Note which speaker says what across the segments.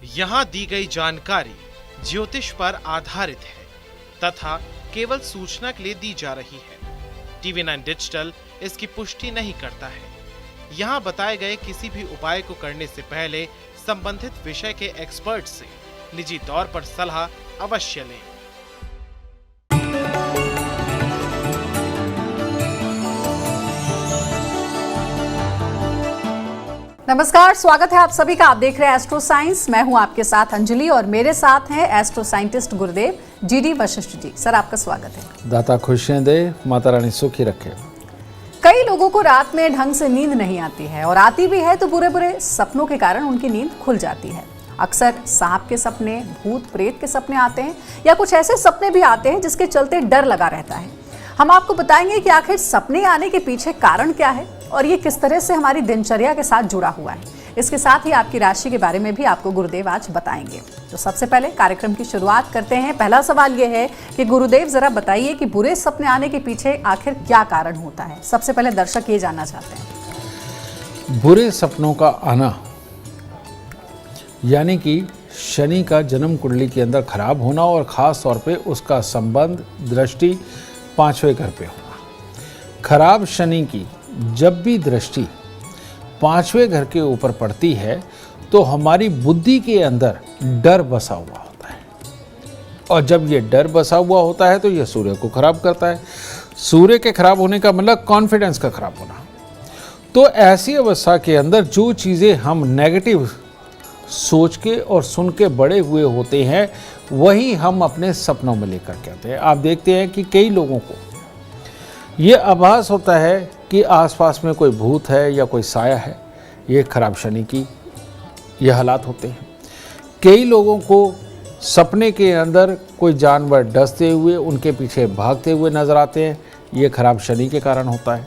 Speaker 1: यहाँ दी गई जानकारी ज्योतिष पर आधारित है तथा केवल सूचना के लिए दी जा रही है। TV9 डिजिटल इसकी पुष्टि नहीं करता है। यहाँ बताए गए किसी भी उपाय को करने से पहले संबंधित विषय के एक्सपर्ट से निजी तौर पर सलाह अवश्य लें।
Speaker 2: नमस्कार, स्वागत है आप सभी का। आप देख रहे हैं एस्ट्रो साइंस। मैं हूं आपके साथ अंजलि और मेरे साथ हैं एस्ट्रो साइंटिस्ट गुरुदेव GD वशिष्ठ जी। सर, आपका स्वागत है।
Speaker 3: दाता खुशियां दे, माता रानी सुखी रखे।
Speaker 2: कई लोगों को रात में ढंग से नींद नहीं आती है और आती भी है तो बुरे बुरे सपनों के कारण उनकी नींद खुल जाती है। अक्सर सांप के सपने, भूत प्रेत के सपने आते हैं या कुछ ऐसे सपने भी आते हैं जिसके चलते डर लगा रहता है। हम आपको बताएंगे कि आखिर सपने आने के पीछे कारण क्या है और ये किस तरह से हमारी दिनचर्या के साथ जुड़ा हुआ है। इसके साथ ही आपकी राशि के बारे में भी आपको गुरुदेव आज बताएंगे। तो सबसे पहले कार्यक्रम की शुरुआत करते हैं। पहला सवाल ये है कि गुरुदेव जरा बताइए कि बुरे सपने आने के पीछे आखिर क्या कारण होता है। सबसे पहले दर्शक ये जानना चाहते हैं।
Speaker 3: बुरे सपनों का आना यानी कि शनि का जन्म कुंडली के अंदर खराब होना और ख़ास तौर पे उसका संबंध दृष्टि 5वें घर पे होना। खराब शनि की जब भी दृष्टि 5वें घर के ऊपर पड़ती है तो हमारी बुद्धि के अंदर डर बसा हुआ होता है और जब ये डर बसा हुआ होता है तो ये सूर्य को खराब करता है। सूर्य के खराब होने का मतलब कॉन्फिडेंस का खराब होना। तो ऐसी अवस्था के अंदर जो चीज़ें हम नेगेटिव सोच के और सुन के बड़े हुए होते हैं वही हम अपने सपनों में लेकर के आते हैं। आप देखते हैं कि कई लोगों को ये आभास होता है कि आसपास में कोई भूत है या कोई साया है। ये खराब शनि की ये हालात होते हैं। कई लोगों को सपने के अंदर कोई जानवर डसते हुए उनके पीछे भागते हुए नजर आते हैं। ये खराब शनि के कारण होता है।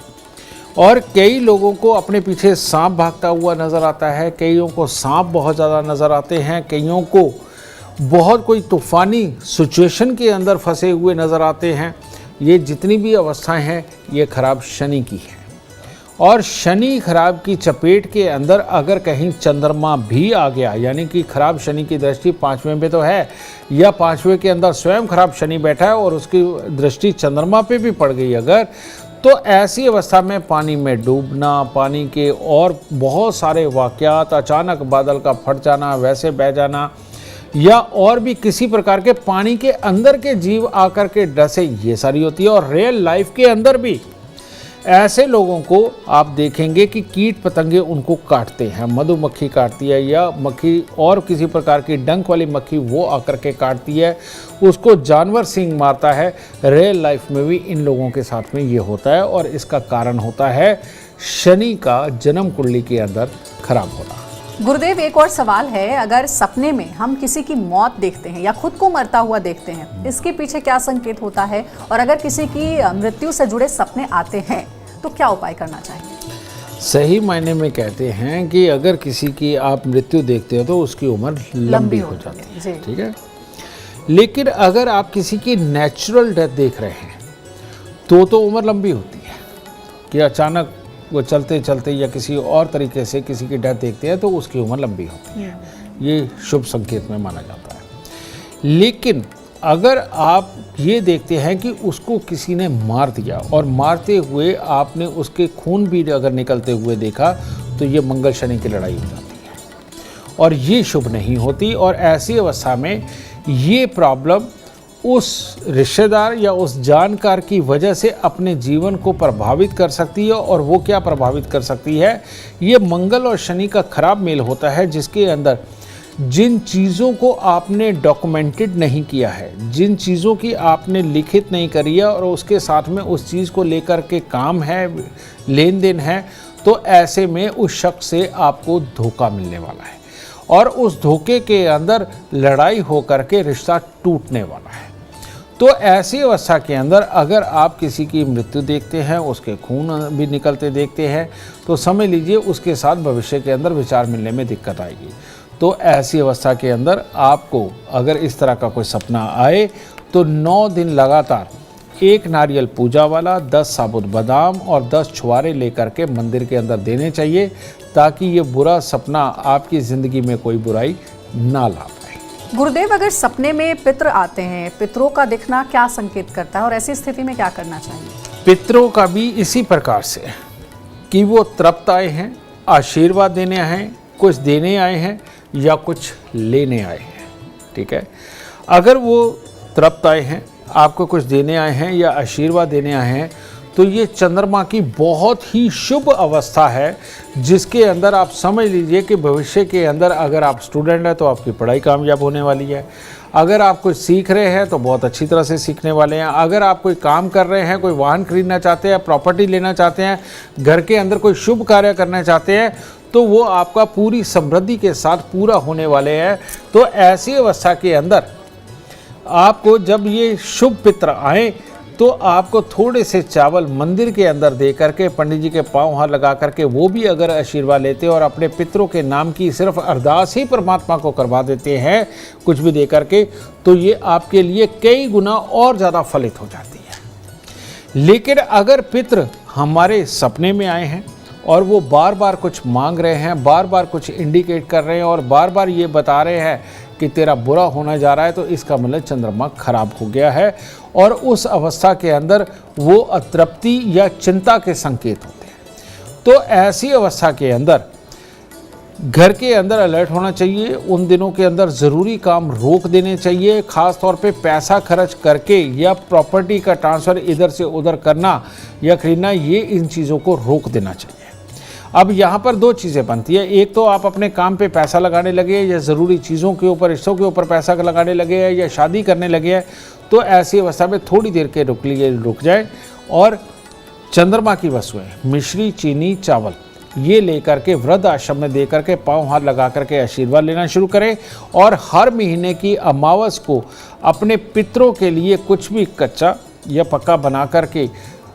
Speaker 3: और कई लोगों को अपने पीछे सांप भागता हुआ नज़र आता है। कईयों को सांप बहुत ज़्यादा नज़र आते हैं। कईयों को बहुत कोई तूफ़ानी सिचुएशन के अंदर फंसे हुए नज़र आते हैं। ये जितनी भी अवस्थाएं हैं ये खराब शनि की है। और शनि खराब की चपेट के अंदर अगर कहीं चंद्रमा भी आ गया यानी कि खराब शनि की दृष्टि 5वें पे तो है या 5वें के अंदर स्वयं खराब शनि बैठा है और उसकी दृष्टि चंद्रमा पे भी पड़ गई अगर, तो ऐसी अवस्था में पानी में डूबना, पानी के और बहुत सारे वाक़यात, अचानक बादल का फट जाना, वैसे बह जाना या और भी किसी प्रकार के पानी के अंदर के जीव आकर के डसे, ये सारी होती है। और रियल लाइफ के अंदर भी ऐसे लोगों को आप देखेंगे कि कीट पतंगे उनको काटते हैं। मधुमक्खी काटती है या मक्खी और किसी प्रकार की डंक वाली मक्खी वो आकर के काटती है, उसको जानवर सिंह मारता है। रियल लाइफ में भी इन लोगों के साथ में ये होता है और इसका कारण होता है शनि का जन्म कुंडली के अंदर खराब होना।
Speaker 2: गुरुदेव, एक और सवाल है, अगर सपने में हम किसी की मौत देखते हैं या खुद को मरता हुआ देखते हैं, इसके पीछे क्या संकेत होता है? और अगर किसी की मृत्यु से जुड़े सपने आते हैं तो क्या उपाय करना चाहिए?
Speaker 3: सही मायने में कहते हैं कि अगर किसी की आप मृत्यु देखते हो तो उसकी उम्र लंबी हो जाती है, ठीक है। लेकिन अगर आप किसी की नेचुरल डेथ देख रहे हैं तो उम्र लंबी होती है कि अचानक वो चलते चलते या किसी और तरीके से किसी की डेथ देखते हैं तो उसकी उम्र लंबी होती है। ये शुभ संकेत में माना जाता है। लेकिन अगर आप ये देखते हैं कि उसको किसी ने मार दिया और मारते हुए आपने उसके खून भी अगर निकलते हुए देखा तो ये मंगल शनि की लड़ाई हो जाती है और ये शुभ नहीं होती। और ऐसी अवस्था में ये प्रॉब्लम उस रिश्तेदार या उस जानकार की वजह से अपने जीवन को प्रभावित कर सकती है। और वो क्या प्रभावित कर सकती है? ये मंगल और शनि का खराब मेल होता है जिसके अंदर जिन चीज़ों को आपने डॉक्यूमेंटेड नहीं किया है, जिन चीज़ों की आपने लिखित नहीं करी है और उसके साथ में उस चीज़ को लेकर के काम है, लेन देन है, तो ऐसे में उस शख्स से आपको धोखा मिलने वाला है और उस धोखे के अंदर लड़ाई होकर के रिश्ता टूटने वाला है। तो ऐसी अवस्था के अंदर अगर आप किसी की मृत्यु देखते हैं, उसके खून भी निकलते देखते हैं, तो समझ लीजिए उसके साथ भविष्य के अंदर विचार मिलने में दिक्कत आएगी। तो ऐसी अवस्था के अंदर आपको अगर इस तरह का कोई सपना आए तो 9 दिन लगातार एक नारियल पूजा वाला, 10 साबुत बादाम और 10 छुआरे लेकर के मंदिर के अंदर देने चाहिए ताकि ये बुरा सपना आपकी ज़िंदगी में कोई बुराई ना ला पाए।
Speaker 2: गुरुदेव, अगर सपने में पितृ आते हैं, पितरों का दिखना क्या संकेत करता है और ऐसी स्थिति में क्या करना चाहिए?
Speaker 3: पितरों का भी इसी प्रकार से कि वो तृप्त आए हैं, आशीर्वाद देने आए हैं, कुछ देने आए हैं या कुछ लेने आए हैं। ठीक है, अगर वो तृप्त आए हैं, आपको कुछ देने आए हैं या आशीर्वाद देने आए हैं, तो ये चंद्रमा की बहुत ही शुभ अवस्था है, जिसके अंदर आप समझ लीजिए कि भविष्य के अंदर अगर आप स्टूडेंट हैं तो आपकी पढ़ाई कामयाब होने वाली है। अगर आप कुछ सीख रहे हैं तो बहुत अच्छी तरह से सीखने वाले हैं। अगर आप कोई काम कर रहे हैं, कोई वाहन खरीदना चाहते हैं, प्रॉपर्टी लेना चाहते हैं, घर के अंदर कोई शुभ कार्य करना चाहते हैं, तो वो आपका पूरी समृद्धि के साथ पूरा होने वाले हैं। तो ऐसी अवस्था के अंदर आपको जब ये शुभ पित्र आए तो आपको थोड़े से चावल मंदिर के अंदर दे करके, पंडित जी के पांव हाथ लगा करके वो भी अगर आशीर्वाद लेते और अपने पितरों के नाम की सिर्फ अरदास ही परमात्मा को करवा देते हैं कुछ भी दे करके, तो ये आपके लिए कई गुना और ज़्यादा फलित हो जाती है। लेकिन अगर पितृ हमारे सपने में आए हैं और वो बार बार कुछ मांग रहे हैं, बार बार कुछ इंडिकेट कर रहे हैं और बार बार ये बता रहे हैं कि तेरा बुरा होना जा रहा है, तो इसका मतलब चंद्रमा खराब हो गया है और उस अवस्था के अंदर वो अतृप्ति या चिंता के संकेत होते हैं। तो ऐसी अवस्था के अंदर घर के अंदर अलर्ट होना चाहिए। उन दिनों के अंदर ज़रूरी काम रोक देने चाहिए, ख़ास तौर पे पैसा खर्च करके या प्रॉपर्टी का ट्रांसफ़र इधर से उधर करना या खरीदना, ये इन चीज़ों को रोक देना चाहिए। अब यहाँ पर दो चीज़ें बनती है, एक तो आप अपने काम पे पैसा लगाने लगे या ज़रूरी चीज़ों के ऊपर, रिश्तों के ऊपर पैसा लगाने लगे हैं या शादी करने लगे हैं, तो ऐसी अवस्था में थोड़ी देर के रुक जाए और चंद्रमा की वस्तुएं, मिश्री, चीनी, चावल, ये लेकर के वृद्ध आश्रम में दे करके पाँव हाथ लगा करके आशीर्वाद लेना शुरू करें। और हर महीने की अमावस को अपने पितरों के लिए कुछ भी कच्चा या पक्का बना करके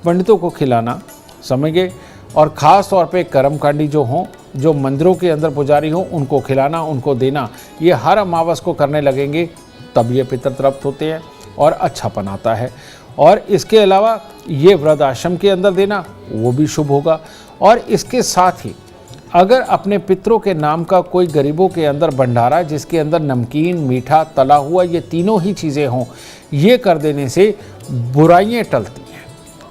Speaker 3: पंडितों को खिलाना, समझ गए। और ख़ास तौर पे कर्मकांडी जो हों, जो मंदिरों के अंदर पुजारी हों, उनको खिलाना, उनको देना, ये हर अमावस को करने लगेंगे तब ये पितर तृप्त होते हैं और अच्छापन आता है। और इसके अलावा ये वृद्ध आश्रम के अंदर देना वो भी शुभ होगा। और इसके साथ ही अगर अपने पितरों के नाम का कोई गरीबों के अंदर भंडारा, जिसके अंदर नमकीन, मीठा, तला हुआ, ये तीनों ही चीज़ें हों, ये कर देने से बुराइयाँ टलती हैं।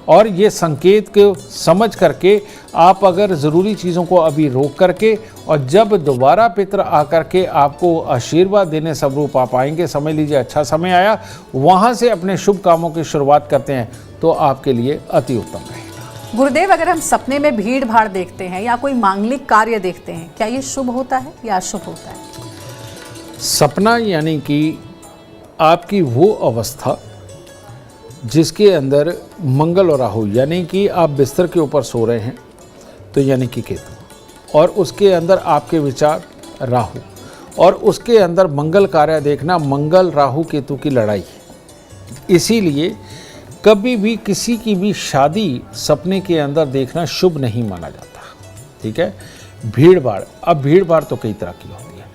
Speaker 3: और ये संकेत को समझ करके आप अगर ज़रूरी चीज़ों को अभी रोक करके और जब दोबारा पितर आकर के आपको आशीर्वाद देने स्वरूप आप आएंगे, समझ लीजिए अच्छा समय आया, वहाँ से अपने शुभ कामों की शुरुआत करते हैं तो आपके लिए अति उत्तम रहेगा।
Speaker 2: गुरुदेव, अगर हम सपने में भीड़ भाड़ देखते हैं या कोई मांगलिक कार्य देखते हैं, क्या ये शुभ होता है या अशुभ होता है?
Speaker 3: सपना यानी कि आपकी वो अवस्था जिसके अंदर मंगल और राहु, यानी कि आप बिस्तर के ऊपर सो रहे हैं तो यानी कि केतु, और उसके अंदर आपके विचार राहु, और उसके अंदर मंगल कार्य देखना, मंगल राहु केतु की लड़ाई। इसीलिए कभी भी किसी की भी शादी सपने के अंदर देखना शुभ नहीं माना जाता। ठीक है। भीड़ भाड़, अब भीड़ भाड़ तो कई तरह की होती है।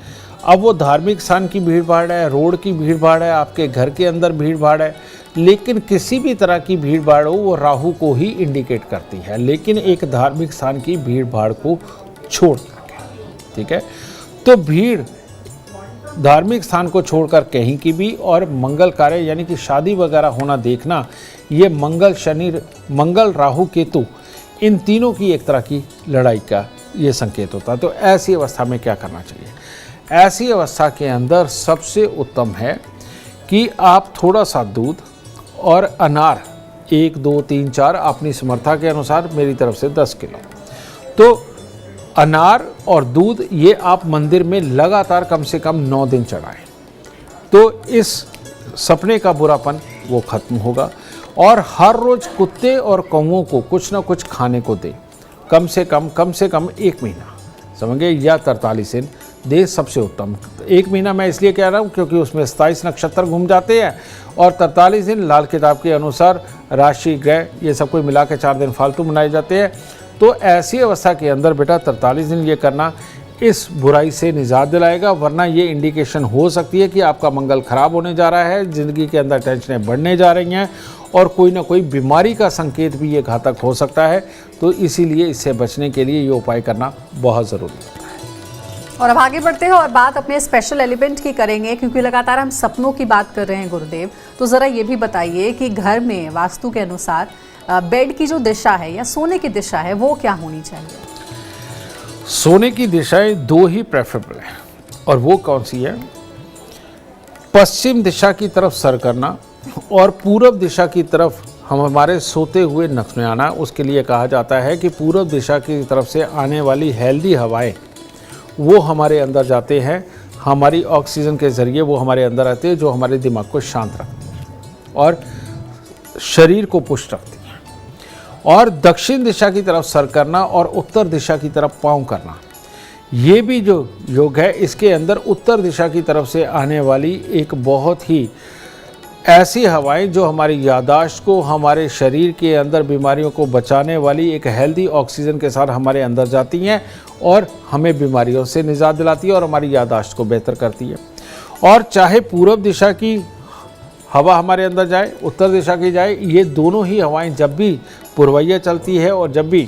Speaker 3: अब वो धार्मिक स्थान की भीड़ भाड़ है, रोड की भीड़ भाड़ है, आपके घर के अंदर भीड़ भाड़ है, लेकिन किसी भी तरह की भीड़ भाड़ हो वो राहु को ही इंडिकेट करती है, लेकिन एक धार्मिक स्थान की भीड़ भाड़ को छोड़ करके। ठीक है। तो भीड़ धार्मिक स्थान को छोड़कर कहीं की भी, और मंगल कार्य यानी कि शादी वगैरह होना देखना, ये मंगल शनि, मंगल राहु केतु, इन तीनों की एक तरह की लड़ाई का ये संकेत होता है। तो ऐसी अवस्था में क्या करना चाहिए? ऐसी अवस्था के अंदर सबसे उत्तम है कि आप थोड़ा सा दूध और अनार 1, 2, 3, 4 अपनी समर्था के अनुसार, मेरी तरफ से 10 किलो, तो अनार और दूध ये आप मंदिर में लगातार कम से कम 9 दिन चढ़ाएं, तो इस सपने का बुरापन वो खत्म होगा। और हर रोज़ कुत्ते और कौवों को कुछ ना कुछ खाने को दें, कम से कम 1 महीना, समझिए, या 43 दिन दे, सबसे उत्तम। 1 महीना मैं इसलिए कह रहा हूँ क्योंकि उसमें 27 नक्षत्र घूम जाते हैं और 43 दिन लाल किताब के अनुसार राशि, ग्रह, ये सब कुछ मिला के 4 दिन फालतू मनाए जाते हैं। तो ऐसी अवस्था के अंदर बेटा 43 दिन ये करना इस बुराई से निजात दिलाएगा, वरना ये इंडिकेशन हो सकती है कि आपका मंगल खराब होने जा रहा है, ज़िंदगी के अंदर टेंशनें बढ़ने जा रही हैं और कोई ना कोई बीमारी का संकेत भी ये घातक हो सकता है। तो इसीलिए इससे बचने के लिए ये उपाय करना बहुत ज़रूरी है।
Speaker 2: और अब आगे बढ़ते हैं और बात अपने स्पेशल एलिमेंट की करेंगे, क्योंकि लगातार हम सपनों की बात कर रहे हैं गुरुदेव। तो ज़रा ये भी बताइए कि घर में वास्तु के अनुसार बेड की जो दिशा है या सोने की दिशा है वो क्या होनी चाहिए?
Speaker 3: सोने की दिशाएं दो ही प्रेफरेबल है, और वो कौन सी है? पश्चिम दिशा की तरफ सर करना और पूरब दिशा की तरफ हमारे सोते हुए नक्श में आना। उसके लिए कहा जाता है कि पूरब दिशा की तरफ से आने वाली हेल्दी हवाएं वो हमारे अंदर जाते हैं, हमारी ऑक्सीजन के ज़रिए वो हमारे अंदर आते हैं, जो हमारे दिमाग को शांत रखती है और शरीर को पुष्ट रखती है। और दक्षिण दिशा की तरफ सर करना और उत्तर दिशा की तरफ पाँव करना, ये भी जो योग है, इसके अंदर उत्तर दिशा की तरफ से आने वाली एक बहुत ही ऐसी हवाएं जो हमारी याददाश्त को, हमारे शरीर के अंदर बीमारियों को बचाने वाली एक हेल्दी ऑक्सीजन के साथ हमारे अंदर जाती हैं और हमें बीमारियों से निजात दिलाती है और हमारी याददाश्त को बेहतर करती है। और चाहे पूरब दिशा की हवा हमारे अंदर जाए, उत्तर दिशा की जाए, ये दोनों ही हवाएं जब भी पूर्वैया चलती है और जब भी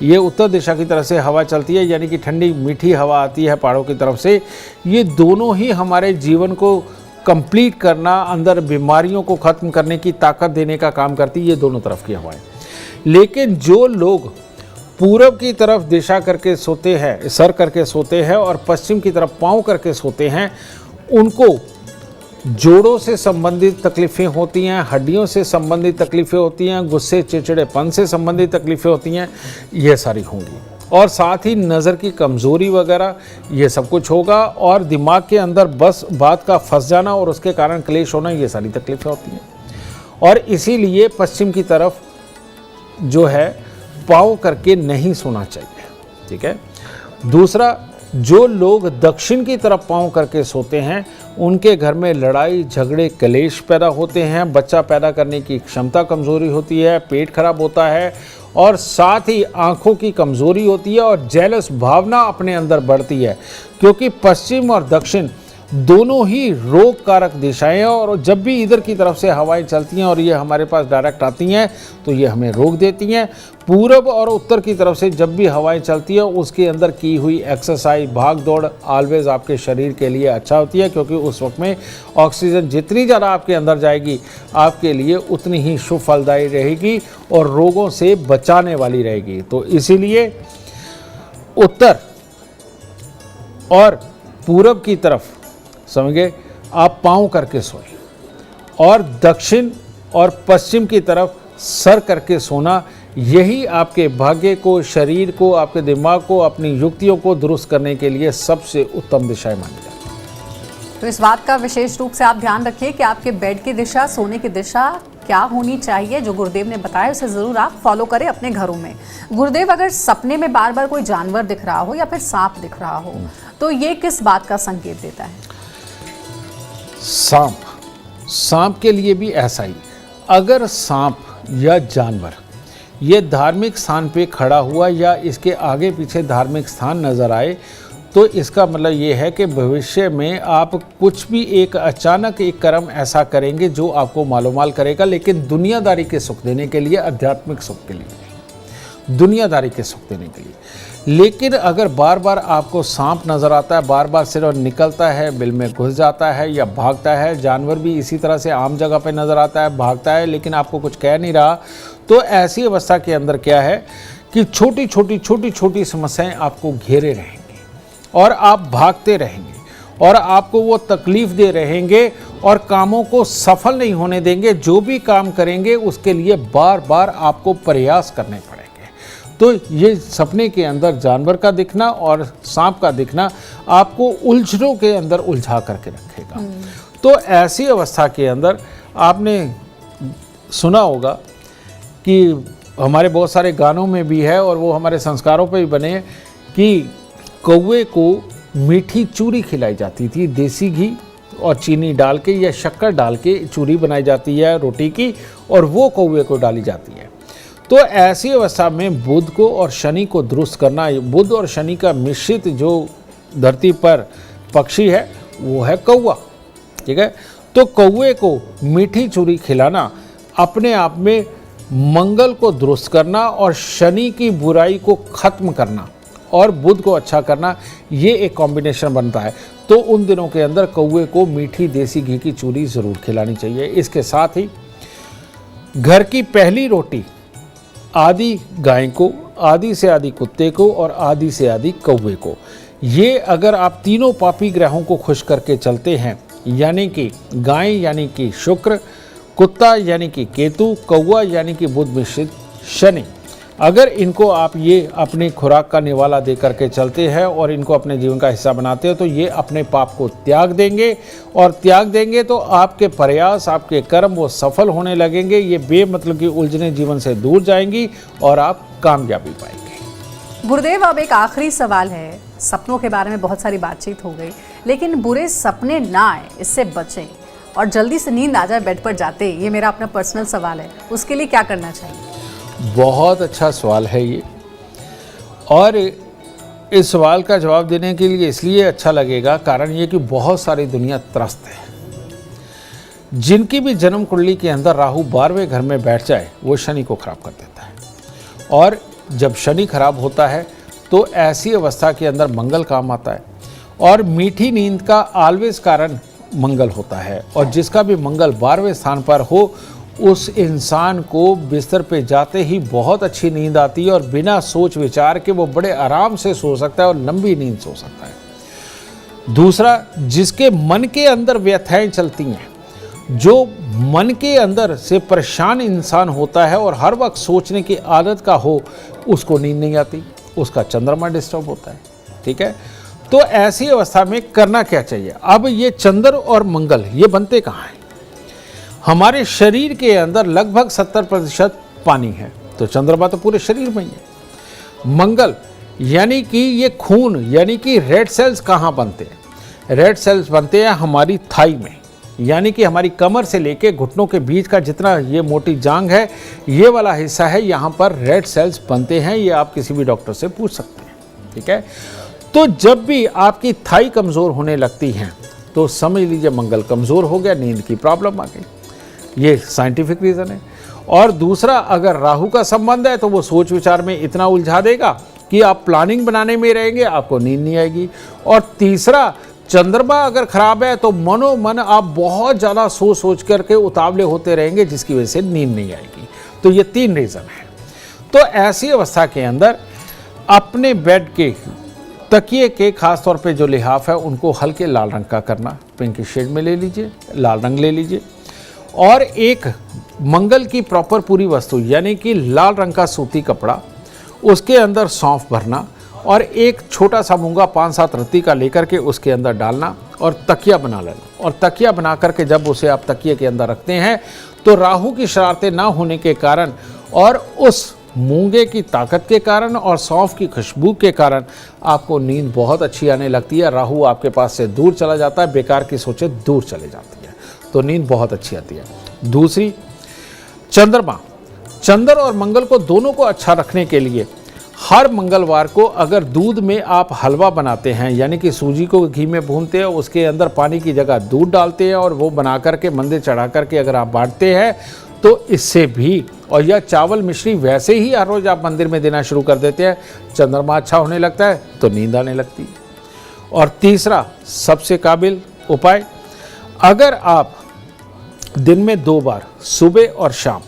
Speaker 3: ये उत्तर दिशा की तरफ से हवा चलती है, यानी कि ठंडी मीठी हवा आती है पहाड़ों की तरफ से, ये दोनों ही हमारे जीवन को कंप्लीट करना, अंदर बीमारियों को ख़त्म करने की ताकत देने का काम करती है, ये दोनों तरफ की हवाएं। लेकिन जो लोग पूरब की तरफ दिशा करके सोते हैं, सर करके सोते हैं और पश्चिम की तरफ पाँव करके सोते हैं, उनको जोड़ों से संबंधित तकलीफ़ें होती हैं, हड्डियों से संबंधित तकलीफ़ें होती हैं, गुस्से चिड़चिड़ेपन से संबंधित तकलीफ़ें होती हैं, ये सारी होंगी। और साथ ही नज़र की कमज़ोरी वगैरह ये सब कुछ होगा और दिमाग के अंदर बस बात का फंस जाना और उसके कारण क्लेश होना, ये सारी तकलीफ़ें होती हैं। और इसीलिए पश्चिम की तरफ जो है पाँव करके नहीं सोना चाहिए, ठीक है। दूसरा, जो लोग दक्षिण की तरफ पाँव करके सोते हैं, उनके घर में लड़ाई झगड़े कलेश पैदा होते हैं, बच्चा पैदा करने की क्षमता कमज़ोरी होती है, पेट खराब होता है और साथ ही आँखों की कमज़ोरी होती है और जेलस भावना अपने अंदर बढ़ती है, क्योंकि पश्चिम और दक्षिण दोनों ही रोग कारक दिशाएं हैं और जब भी इधर की तरफ से हवाएं चलती हैं और ये हमारे पास डायरेक्ट आती हैं तो ये हमें रोग देती हैं। पूरब और उत्तर की तरफ से जब भी हवाएं चलती हैं, उसके अंदर की हुई एक्सरसाइज, भाग दौड़ ऑलवेज आपके शरीर के लिए अच्छा होती है, क्योंकि उस वक्त में ऑक्सीजन जितनी ज़्यादा आपके अंदर जाएगी आपके लिए उतनी ही शुभ फलदायी रहेगी और रोगों से बचाने वाली रहेगी। तो इसीलिए उत्तर और पूरब की तरफ समझे आप पाँव करके सोएं और दक्षिण और पश्चिम की तरफ सर करके सोना, यही आपके भाग्य को, शरीर को, आपके दिमाग को, अपनी युक्तियों को दुरुस्त करने के लिए सबसे उत्तम दिशाएं मानी जाती हैं।
Speaker 2: तो इस बात का विशेष रूप से आप ध्यान रखिए कि आपके बेड की दिशा, सोने की दिशा क्या होनी चाहिए। जो गुरुदेव ने बताया उसे ज़रूर आप फॉलो करें अपने घरों में। गुरुदेव, अगर सपने में बार बार कोई जानवर दिख रहा हो या फिर सांप दिख रहा हो, तो ये किस बात का संकेत देता है?
Speaker 3: सांप के लिए भी ऐसा ही। अगर सांप या जानवर ये धार्मिक स्थान पे खड़ा हुआ या इसके आगे पीछे धार्मिक स्थान नज़र आए, तो इसका मतलब ये है कि भविष्य में आप कुछ भी एक अचानक एक कर्म ऐसा करेंगे जो आपको मालोमाल करेगा, लेकिन दुनियादारी के सुख देने के लिए, आध्यात्मिक सुख के लिए, दुनियादारी के सुख देने के लिए। लेकिन अगर बार बार आपको सांप नज़र आता है, बार बार सिर्फ निकलता है, बिल में घुस जाता है या भागता है, जानवर भी इसी तरह से आम जगह पे नज़र आता है, भागता है, लेकिन आपको कुछ कह नहीं रहा, तो ऐसी अवस्था के अंदर क्या है कि छोटी छोटी समस्याएं आपको घेरे रहेंगी और आप भागते रहेंगे और आपको वो तकलीफ दे रहेंगे और कामों को सफल नहीं होने देंगे। जो भी काम करेंगे उसके लिए बार बार आपको प्रयास करने पड़ेंगे। तो ये सपने के अंदर जानवर का दिखना और सांप का दिखना आपको उलझनों के अंदर उलझा करके रखेगा। तो ऐसी अवस्था के अंदर आपने सुना होगा कि हमारे बहुत सारे गानों में भी है और वो हमारे संस्कारों पे भी बने कि कौवे को मीठी चूरी खिलाई जाती थी, देसी घी और चीनी डाल के या शक्कर डाल के चूरी बनाई जाती है रोटी की, और वो कौवे को डाली जाती है। तो ऐसी अवस्था में बुध को और शनि को दुरुस्त करना, बुध और शनि का मिश्रित जो धरती पर पक्षी है वो है कौवा, ठीक है। तो कौवे को मीठी चूरी खिलाना अपने आप में मंगल को दुरुस्त करना और शनि की बुराई को खत्म करना और बुध को अच्छा करना, ये एक कॉम्बिनेशन बनता है। तो उन दिनों के अंदर कौवे को मीठी देसी घी की चूरी ज़रूर खिलानी चाहिए। इसके साथ ही घर की पहली रोटी आधी गाय को, आधी से आधी कुत्ते को और आधी से आधी कौवे को, ये अगर आप तीनों पापी ग्रहों को खुश करके चलते हैं, यानी कि गाय यानी कि शुक्र, कुत्ता यानी कि केतु, कौवा यानी कि बुध मिश्रित शनि, अगर इनको आप ये अपनी खुराक का निवाला दे करके चलते हैं और इनको अपने जीवन का हिस्सा बनाते हो, तो ये अपने पाप को त्याग देंगे, और त्याग देंगे तो आपके प्रयास, आपके कर्म वो सफल होने लगेंगे। ये बेमतलब की उलझने जीवन से दूर जाएंगी और आप कामयाबी पाएंगे।
Speaker 2: गुरुदेव, अब एक आखिरी सवाल है। सपनों के बारे में बहुत सारी बातचीत हो गई, लेकिन बुरे सपने ना आए, इससे बचें और जल्दी से नींद आ जाए बेड पर जाते ही, ये मेरा अपना पर्सनल सवाल है, उसके लिए क्या करना चाहिए?
Speaker 3: बहुत अच्छा सवाल है ये, और इस सवाल का जवाब देने के लिए इसलिए अच्छा लगेगा, कारण ये कि बहुत सारी दुनिया त्रस्त है। जिनकी भी जन्म कुंडली के अंदर राहु 12वें घर में बैठ जाए, वो शनि को खराब कर देता है। और जब शनि खराब होता है तो ऐसी अवस्था के अंदर मंगल काम आता है, और मीठी नींद का ऑलवेज कारण मंगल होता है। और जिसका भी मंगल 12वें स्थान पर हो, उस इंसान को बिस्तर पे जाते ही बहुत अच्छी नींद आती है, और बिना सोच विचार के वो बड़े आराम से सो सकता है और लंबी नींद सो सकता है। दूसरा, जिसके मन के अंदर व्यथाएं चलती हैं, जो मन के अंदर से परेशान इंसान होता है और हर वक्त सोचने की आदत का हो, उसको नींद नहीं आती, उसका चंद्रमा डिस्टर्ब होता है। ठीक है, तो ऐसी अवस्था में करना क्या चाहिए? अब ये चंद्र और मंगल ये बनते कहाँ हैं? हमारे शरीर के अंदर लगभग 70% पानी है, तो चंद्रमा तो पूरे शरीर में ही है। मंगल यानी कि ये खून, यानी कि रेड सेल्स कहाँ बनते हैं? रेड सेल्स बनते हैं हमारी थाई में, यानी कि हमारी कमर से लेके घुटनों के बीच का जितना ये मोटी जांग है, ये वाला हिस्सा है, यहाँ पर रेड सेल्स बनते हैं। ये आप किसी भी डॉक्टर से पूछ सकते हैं। ठीक है, तो जब भी आपकी थाई कमज़ोर होने लगती हैं, तो समझ लीजिए मंगल कमज़ोर हो गया, नींद की प्रॉब्लम आ गई। ये साइंटिफिक रीज़न है। और दूसरा, अगर राहु का संबंध है तो वो सोच विचार में इतना उलझा देगा कि आप प्लानिंग बनाने में रहेंगे, आपको नींद नहीं आएगी। और तीसरा, चंद्रमा अगर खराब है तो मनोमन आप बहुत ज़्यादा सोच करके उतावले होते रहेंगे, जिसकी वजह से नींद नहीं आएगी। तो ये 3 रीज़न है। तो ऐसी अवस्था के अंदर अपने बेड के तकिए के खास तौर पे जो लिहाफ है, उनको हल्के लाल रंग का करना, पिंक शेड में ले लीजिए, लाल रंग ले लीजिए, और एक मंगल की प्रॉपर पूरी वस्तु यानी कि लाल रंग का सूती कपड़ा, उसके अंदर सौंफ भरना, और एक छोटा सा मूंगा 5-7 रत्ती का लेकर के उसके अंदर डालना, और तकिया बना लेना। और तकिया बना करके जब उसे आप तकिए के अंदर रखते हैं, तो राहु की शरारतें ना होने के कारण और उस मूंगे की ताकत के कारण और सौंफ की खुशबू के कारण आपको नींद बहुत अच्छी आने लगती है। राहु आपके पास से दूर चला जाता है, बेकार की सोचें दूर चले जाती है, तो नींद बहुत अच्छी आती है। दूसरी, चंद्रमा, चंद्र और मंगल को दोनों को अच्छा रखने के लिए हर मंगलवार को अगर दूध में आप हलवा बनाते हैं, यानी कि सूजी को घी में भूनते हैं, उसके अंदर पानी की जगह दूध डालते हैं और वो बना करके मंदिर चढ़ा करके अगर आप बांटते हैं, तो इससे भी, और यह चावल मिश्री वैसे ही हर रोज़ आप मंदिर में देना शुरू कर देते हैं, चंद्रमा अच्छा होने लगता है, तो नींद आने लगती है। और तीसरा सबसे काबिल उपाय, अगर आप दिन में 2 बार सुबह और शाम,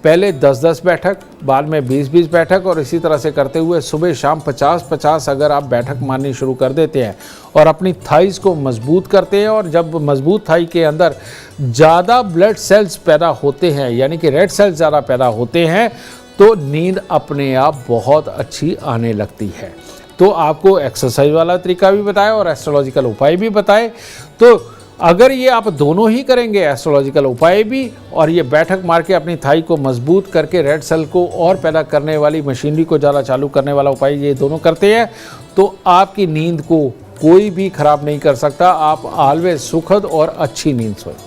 Speaker 3: पहले 10-10 बैठक, बाद में 20-20 बैठक, और इसी तरह से करते हुए सुबह शाम 50-50 अगर आप बैठक मारनी शुरू कर देते हैं और अपनी थाइस को मजबूत करते हैं, और जब मजबूत थाई के अंदर ज़्यादा ब्लड सेल्स पैदा होते हैं, यानी कि रेड सेल्स ज़्यादा पैदा होते हैं, तो नींद अपने आप बहुत अच्छी आने लगती है। तो आपको एक्सरसाइज वाला तरीका भी बताया और एस्ट्रोलॉजिकल उपाय भी बताए। तो अगर ये आप दोनों ही करेंगे, एस्ट्रोलॉजिकल उपाय भी और ये बैठक मार के अपनी थाई को मजबूत करके रेड सेल को और पैदा करने वाली मशीनरी को ज़्यादा चालू करने वाला उपाय ये दोनों करते हैं, तो आपकी नींद को कोई भी खराब नहीं कर सकता। आप ऑलवेज सुखद और अच्छी नींद सोएंगे।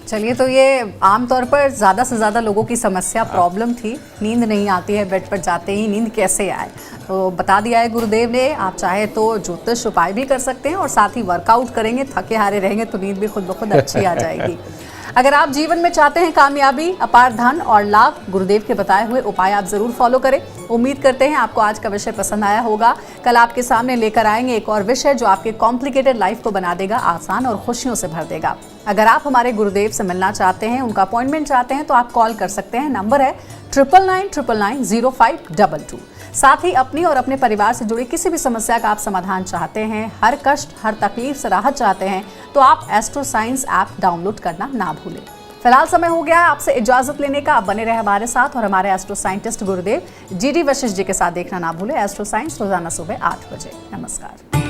Speaker 2: चलिए, तो ये आमतौर पर ज़्यादा से ज़्यादा लोगों की समस्या, प्रॉब्लम थी, नींद नहीं आती है, बेड पर जाते ही नींद कैसे आए, तो बता दिया है गुरुदेव ने। आप चाहे तो ज्योतिष उपाय भी कर सकते हैं और साथ ही वर्कआउट करेंगे, थके हारे रहेंगे तो नींद भी खुद ब खुद अच्छी आ जाएगी। अगर आप जीवन में चाहते हैं कामयाबी, अपार धन और लाभ, गुरुदेव के बताए हुए उपाय आप जरूर फॉलो करें। उम्मीद करते हैं आपको आज का विषय पसंद आया होगा। कल आपके सामने लेकर आएंगे एक और विषय जो आपके कॉम्प्लिकेटेड लाइफ को बना देगा आसान और खुशियों से भर देगा। अगर आप हमारे गुरुदेव से मिलना चाहते हैं, उनका अपॉइंटमेंट चाहते हैं तो आप कॉल कर सकते हैं। नंबर है 9999990522। साथ ही अपनी और अपने परिवार से जुड़ी किसी भी समस्या का आप समाधान चाहते हैं, हर कष्ट हर तकलीफ से राहत चाहते हैं तो आप एस्ट्रो साइंस ऐप डाउनलोड करना ना भूलें। फिलहाल समय हो गया है आपसे इजाजत लेने का। आप बने रहे हमारे साथ और हमारे एस्ट्रो साइंटिस्ट गुरुदेव GD वशिष्ठ जी के साथ देखना ना भूलें एस्ट्रो साइंस रोजाना सुबह 8 बजे। नमस्कार।